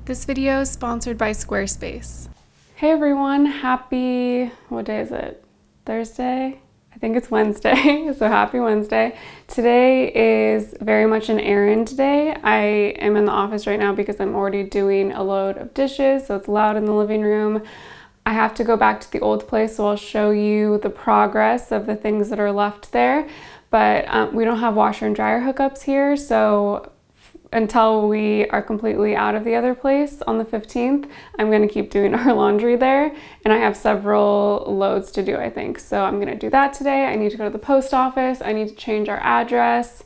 This video is sponsored by Squarespace. Hey everyone, happy, what day is it? Thursday? I think it's Wednesday, so happy Wednesday. Today is very much an errand day. I am in the office right now because I'm already doing a load of dishes, so it's loud in the living room. I have to go back to the old place, so I'll show you the progress of the things that are left there. But we don't have washer and dryer hookups here, so until we are completely out of the other place on the 15th, I'm gonna keep doing our laundry there. And I have several loads to do, I think. So I'm gonna do that today. I need to go to the post office. I need to change our address,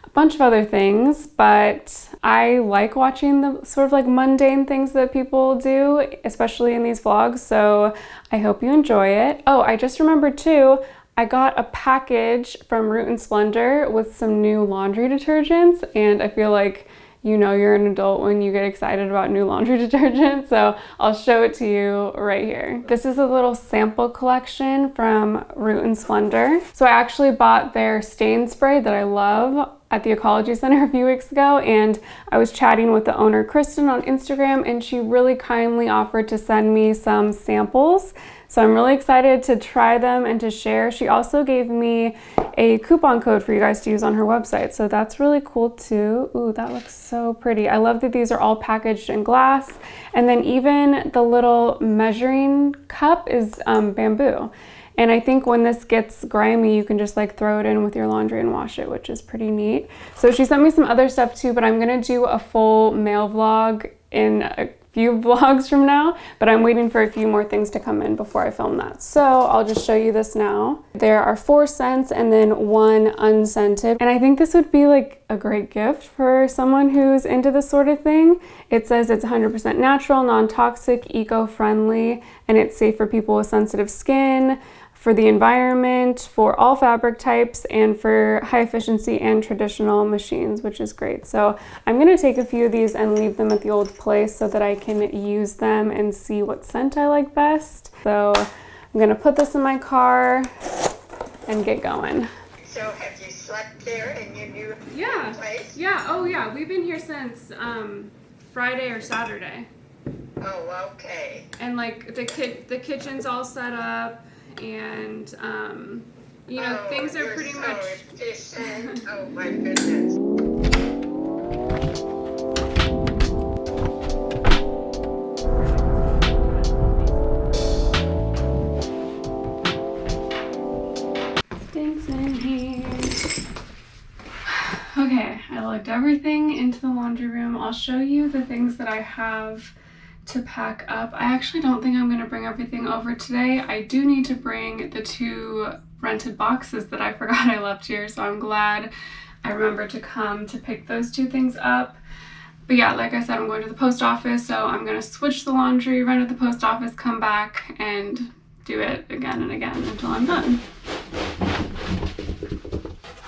a bunch of other things. But I like watching the sort of like mundane things that people do, especially in these vlogs. So I hope you enjoy it. Oh, I just remembered too, I got a package from Root and Splender with some new laundry detergents, and I feel like you know you're an adult when you get excited about new laundry detergent, so I'll show it to you right here. This is a little sample collection from Root and Splender. So I actually bought their stain spray that I love at the Ecology Center a few weeks ago, and I was chatting with the owner, Kristen, on Instagram, and she really kindly offered to send me some samples. So I'm really excited to try them and to share. She also gave me a coupon code for you guys to use on her website. So that's really cool too. Ooh, that looks so pretty. I love that these are all packaged in glass. And then even the little measuring cup is bamboo. And I think when this gets grimy, you can just like throw it in with your laundry and wash it, which is pretty neat. So she sent me some other stuff too, but I'm gonna do a full mail vlog in a few vlogs from now, but I'm waiting for a few more things to come in before I film that. So I'll just show you this now. There are 4 scents and then 1 unscented. And I think this would be like a great gift for someone who's into this sort of thing. It says it's 100% natural, non-toxic, eco-friendly, and it's safe for people with sensitive skin, for the environment, for all fabric types, and for high efficiency and traditional machines, which is great. So I'm gonna take a few of these and leave them at the old place so that I can use them and see what scent I like best. So I'm gonna put this in my car and get going. So have you slept there in your new place? Yeah, oh yeah, we've been here since Friday or Saturday. Oh, okay. And like the kitchen's all set up, and you know, things are pretty much efficient. Oh my goodness. Stinks in here. Okay, I lugged everything into the laundry room. I'll show you the things that I have to pack up. I actually don't think I'm going to bring everything over today. I do need to bring the 2 rented boxes that I forgot I left here, so I'm glad I remembered to come to pick those 2 things up. But yeah, like I said, I'm going to the post office, so I'm going to switch the laundry, run to the post office, come back, and do it again and again until I'm done.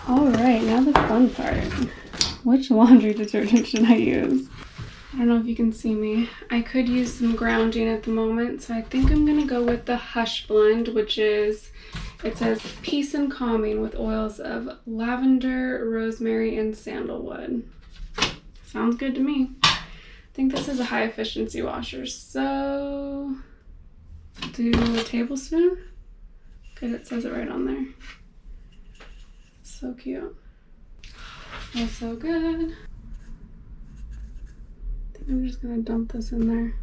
Alright, now the fun part. Which laundry detergent should I use? I don't know if you can see me. I could use some grounding at the moment, so I think I'm gonna go with the Hush blend, which is, it says peace and calming with oils of lavender, rosemary, and sandalwood. Sounds good to me. I think this is a high efficiency washer, so do a tablespoon. Good, it says it right on there. So cute. Smells so good. I'm just gonna dump this in there.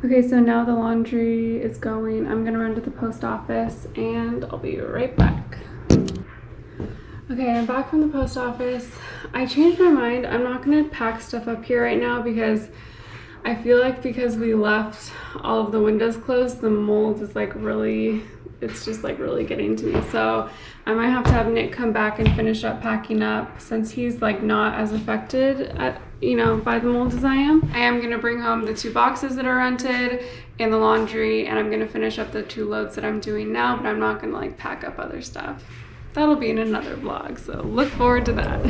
Okay, so now the laundry is going. I'm gonna run to the post office and I'll be right back. Okay, I'm back from the post office. I changed my mind. I'm not gonna pack stuff up here right now because I feel like because we left all of the windows closed, the mold is like really, it's just like really getting to me. So I might have to have Nick come back and finish up packing up since he's like not as affected at, you know, by the mold as I am. I am gonna bring home the 2 boxes that are rented and the laundry, and I'm gonna finish up the 2 loads that I'm doing now, but I'm not gonna like pack up other stuff. That'll be in another vlog, so look forward to that.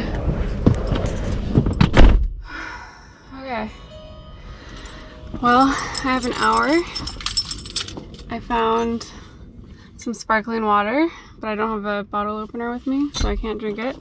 Okay. Well, I have an hour. I found some sparkling water, but I don't have a bottle opener with me, so I can't drink it.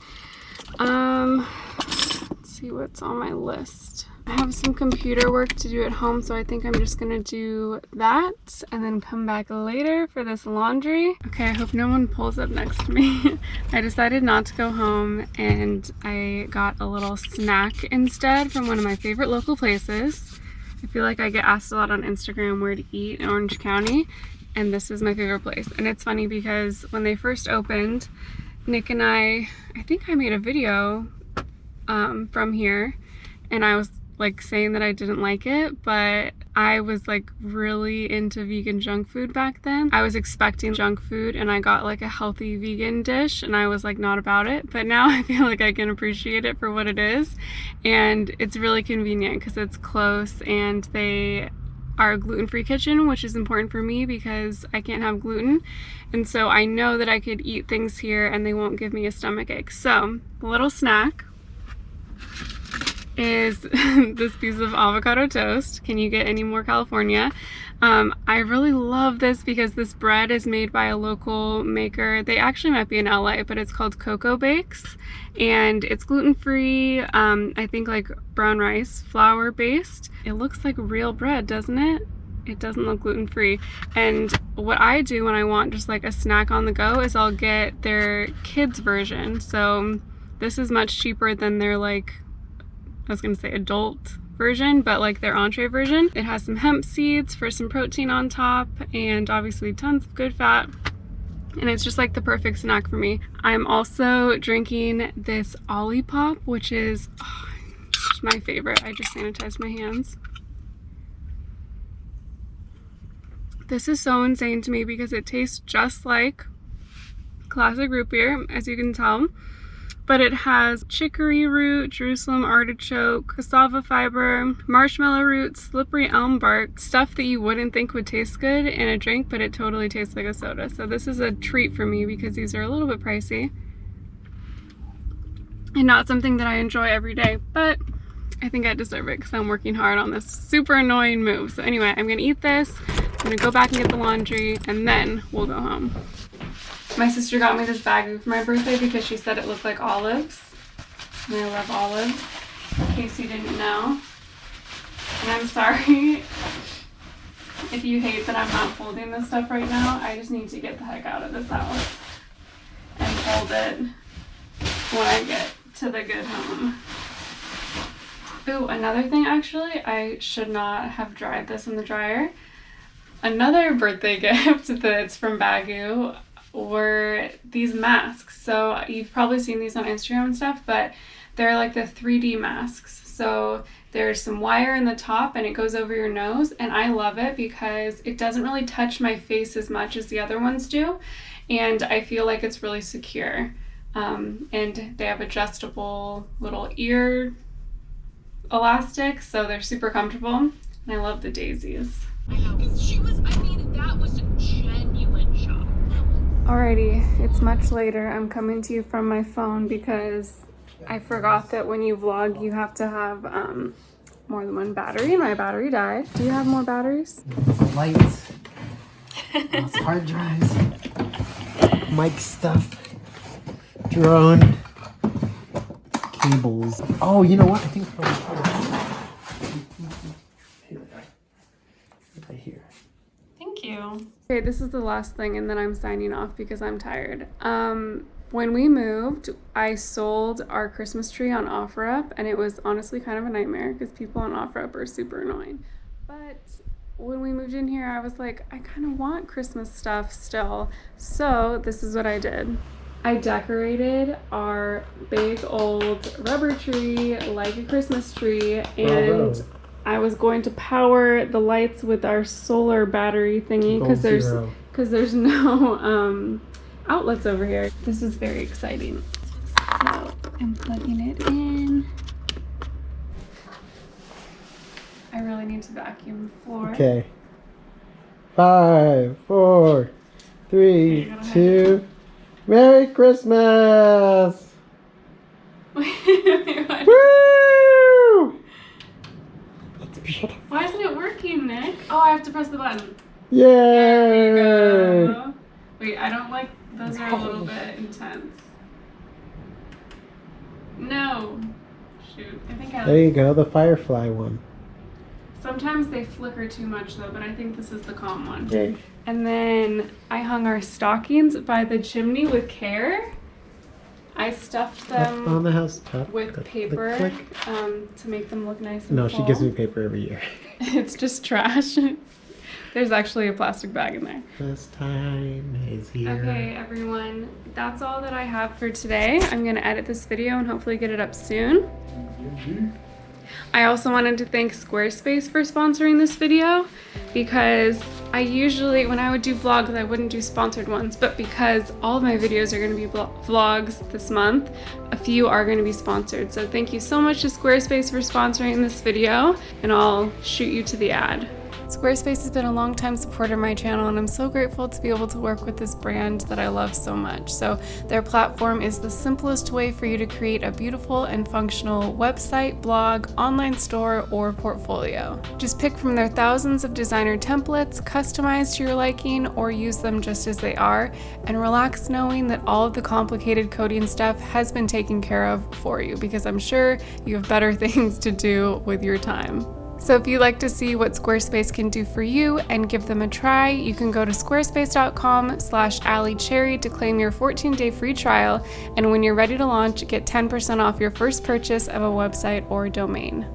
Let's see what's on my list. I have some computer work to do at home, so I think I'm just gonna do that and then come back later for this laundry. Okay, I hope no one pulls up next to me. I decided not to go home, and I got a little snack instead from one of my favorite local places. I feel like I get asked a lot on Instagram where to eat in Orange County, and this is my favorite place. And it's funny because when they first opened, Nick and I think I made a video from here, and I was like saying that I didn't like it, but I was like really into vegan junk food back then. I was expecting junk food, and I got like a healthy vegan dish, and I was like not about it. But now I feel like I can appreciate it for what it is, and it's really convenient because it's close, and they are a gluten-free kitchen, which is important for me because I can't have gluten, and so I know that I could eat things here and they won't give me a stomach ache. So the little snack is this piece of avocado toast. Can you get any more California? I really love this because this bread is made by a local maker. They actually might be in LA, but it's called Cocoa Bakes, and it's gluten-free. I think like brown rice flour based. It looks like real bread, doesn't it? It doesn't look gluten-free. And what I do when I want just like a snack on the go is I'll get their kids version. So this is much cheaper than their like, I was gonna say adult version, but like their entree version. It has some hemp seeds for some protein on top, and obviously tons of good fat. And it's just like the perfect snack for me. I'm also drinking this Alli Pop, which is my favorite. I just sanitized my hands. This is so insane to me because it tastes just like classic root beer, as you can tell. But it has chicory root, Jerusalem artichoke, cassava fiber, marshmallow root, slippery elm bark, stuff that you wouldn't think would taste good in a drink, but it totally tastes like a soda. So this is a treat for me because these are a little bit pricey and not something that I enjoy every day, but I think I deserve it because I'm working hard on this super annoying move. So anyway, I'm gonna eat this, I'm gonna go back and get the laundry, and then we'll go home. My sister got me this bagu for my birthday because she said it looked like olives, and I love olives, in case you didn't know. And I'm sorry if you hate that I'm not folding this stuff right now. I just need to get the heck out of this house and fold it when I get to the good home. Ooh, another thing actually, I should not have dried this in the dryer. Another birthday gift that's from Bagu were these masks. So you've probably seen these on Instagram and stuff, but they're like the 3D masks. So there's some wire in the top and it goes over your nose, and I love it because it doesn't really touch my face as much as the other ones do, and I feel like it's really secure. And they have adjustable little ear elastics, so they're super comfortable, and I love the daisies. I know, because she was, I mean, that was a genuine shock. Alrighty, it's much later. I'm coming to you from my phone because I forgot that when you vlog, you have to have more than one battery, and my battery died. Do you have more batteries? Lights, lots of hard drives, mic stuff, drone, cables. Oh, you know what? I think it's right here. Thank you. Okay, this is the last thing, and then I'm signing off because I'm tired. When we moved, I sold our Christmas tree on OfferUp, and it was honestly kind of a nightmare because people on OfferUp are super annoying. But when we moved in here, I was like, I kind of want Christmas stuff still. So this is what I did. I decorated our big old rubber tree like a Christmas tree, and I was going to power the lights with our solar battery thingy because there's no outlets over here. This is very exciting. So I'm plugging it in. I really need to vacuum the floor. Okay. 5, 4, 3, 2. Merry Christmas! Wait, Woo! That's beautiful. why isn't it working, Nick? Oh, I have to press the button. Yay! There you go. Wait, I don't like Those are a little bit intense. No. Shoot. I think There you go, the firefly one. Sometimes they flicker too much though, but I think this is the calm one. Okay. And then I hung our stockings by the chimney with care. I stuffed them on the housetop with paper to make them look nice and No, full. she gives me paper every year. It's just trash. There's actually a plastic bag in there. This time is here. Okay, everyone, that's all that I have for today. I'm gonna edit this video and hopefully get it up soon. I also wanted to thank Squarespace for sponsoring this video because I usually, when I would do vlogs, I wouldn't do sponsored ones, but because all of my videos are going to be vlogs this month, a few are going to be sponsored. So thank you so much to Squarespace for sponsoring this video, and I'll shoot you to the ad. Squarespace has been a long-time supporter of my channel, and I'm so grateful to be able to work with this brand that I love so much. So their platform is the simplest way for you to create a beautiful and functional website, blog, online store, or portfolio. Just pick from their thousands of designer templates, customize to your liking, or use them just as they are, and relax knowing that all of the complicated coding stuff has been taken care of for you, because I'm sure you have better things to do with your time. So if you'd like to see what Squarespace can do for you and give them a try, you can go to squarespace.com/Alli Cherry to claim your 14-day free trial. And when you're ready to launch, get 10% off your first purchase of a website or domain.